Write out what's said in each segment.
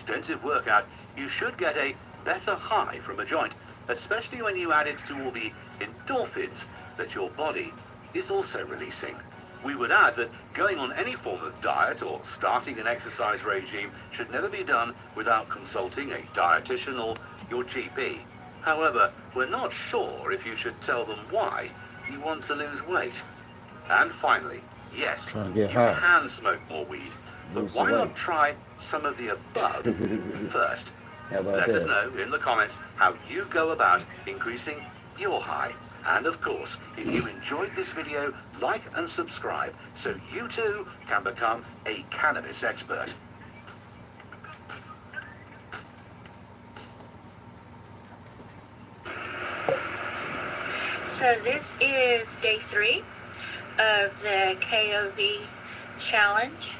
extensive workout, you should get a better high from a joint, especially when you add it to all the endorphins that your body is also releasing. We would add that going on any form of diet or starting an exercise regime should never be done without consulting a dietitian or your GP. However, we're not sure if you should tell them why you want to lose weight. And finally, yes, you can smoke more weed, but why not try some of the above first? Let us know in the comments how you go about increasing your high. And of course, if you enjoyed this video, like and subscribe so you too can become a cannabis expert. So this is day 3 of the KOV challenge.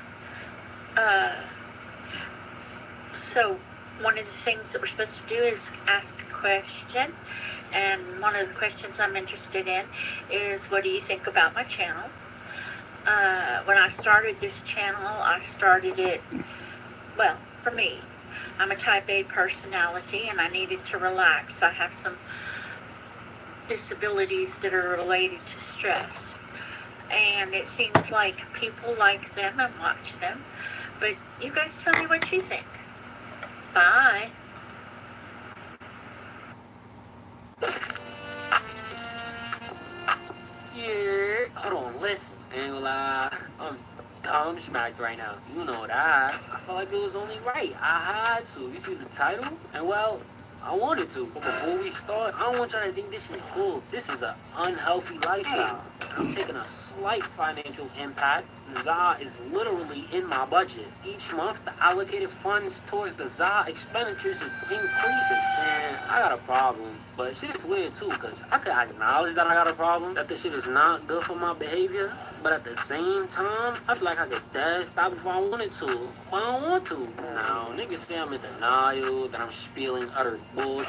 So one of the things that we're supposed to do is ask a question, and one of the questions I'm interested in is, what do you think about my channel? When I started this channel, I started it, well, for me, I'm a type A personality and I needed to relax. I have some disabilities that are related to stress, and it seems like people like them and watch them. But you guys tell me what you think. Bye. Yeah, hold on, listen. I ain't gonna lie, I'm dumb smacked right now. You know that. I felt like it was only right. I had to. You see the title? And well, I wanted to. But before we start, I don't want y'all to think this shit cool. This is an unhealthy lifestyle. I'm taking a slight financial impact. ZA is literally in my budget. Each month, the allocated funds towards the ZA expenditures is increasing. And I got a problem. But shit is weird too, because I could acknowledge that I got a problem, that this shit is not good for my behavior. But at the same time, I feel like I could dead stop if I wanted to. But I don't want to. Now, niggas say I'm in denial, that I'm spilling utter bull.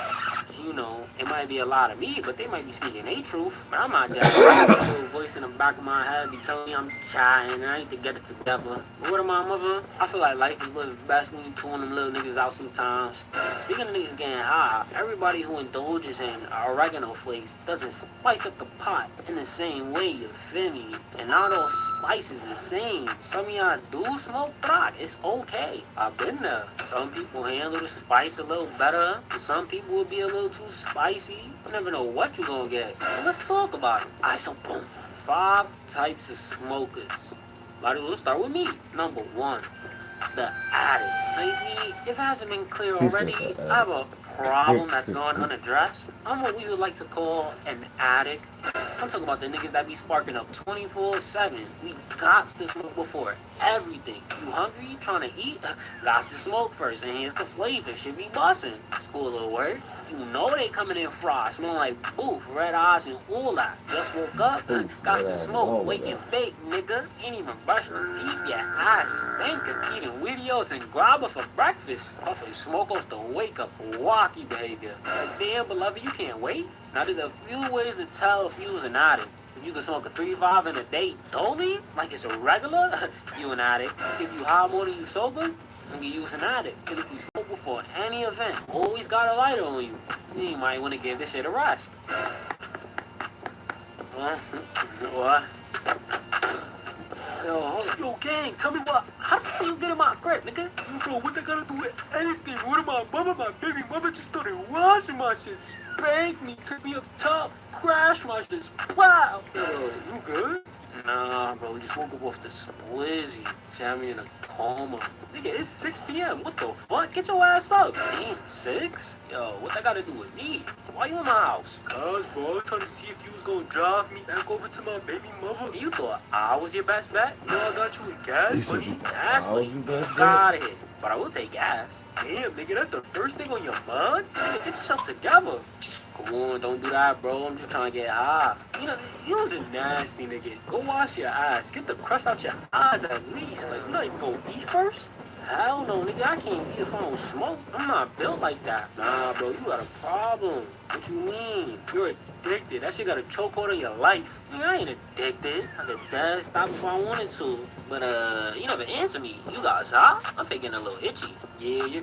You know, it might be a lot of me, but they might be speaking their truth. But I'm not just a little voice in the back of my head be telling me I'm chatting and I need to get it together. But what am I, mother? I feel like life is lived best when you tune them little niggas out sometimes. Speaking of niggas getting high, everybody who indulges in oregano flakes doesn't spice up the pot in the same way, you feel me? And all those spices the same. Some of y'all do smoke pot. It's okay. I've been there. Some people handle the spice a little better. Some people will be a little too spicy. You never know what you're gonna get. So let's talk about it. Alright, so boom. 5 types of smokers. Let's start with me. Number 1, the addict. Now you see, if it hasn't been clear already, I have a problem that's gone unaddressed. I'm what we would like to call an addict. I'm talking about the niggas that be sparking up 24/7. We got to smoke before everything. You hungry? Trying to eat? Got to smoke first. And here's the flavor. Should be bussin'. School little word. You know they coming in fried, smelling like booth, red eyes, and all that. Just woke up, got to smoke, wake and bake, nigga. Ain't even brush your teeth, your ass stinking. Eating videos and grabber for breakfast. Puffing smoke off the wake up, wacky behavior. Like, damn, beloved, you can't wait. Now there's a few ways to tell if you was an addict. If you can smoke a 3-5 in a day, totally, like it's a regular, you an addict. If you high more than you sober, then you an addict. Because if you smoke before any event, always got a lighter on you, you might want to give this shit a rest. What? Yo, gang, tell me how the fuck you get in my grip, nigga? Bro, what they gotta do with anything? What my mother, my baby mother just started washing my shit, spanked me, took me up top, crashed my shit, wow. Yo, you good? Nah, bro, we just woke up off the splizzy. She had me in a coma. Nigga, it's 6 p.m. What the fuck? Get your ass up. Damn, 6? Yo, what that gotta do with me? Why you in my house? Cuz, bro, I was trying to see if you was gonna drive me back over to my baby mother. You thought I was your best bet? You know I got you with gas money? Gas money? Get out of here. But I will take gas. Damn, nigga, that's the first thing on your mind? Nigga, get yourself together. Come on, don't do that, bro. I'm just trying to get high. You know, you was a nasty nigga. Go wash your ass. Get the crust out your eyes at least. Like, you not even gonna eat first? Hell no, nigga. I can't eat if I don't smoke. I'm not built like that. Nah, bro, you got a problem. What you mean? You're addicted. That shit got a chokehold on your life. Nigga, I ain't addicted. I could dead stop if I wanted to. But, you never answer me. You guys, huh? I'm getting a little itchy. Yeah, you're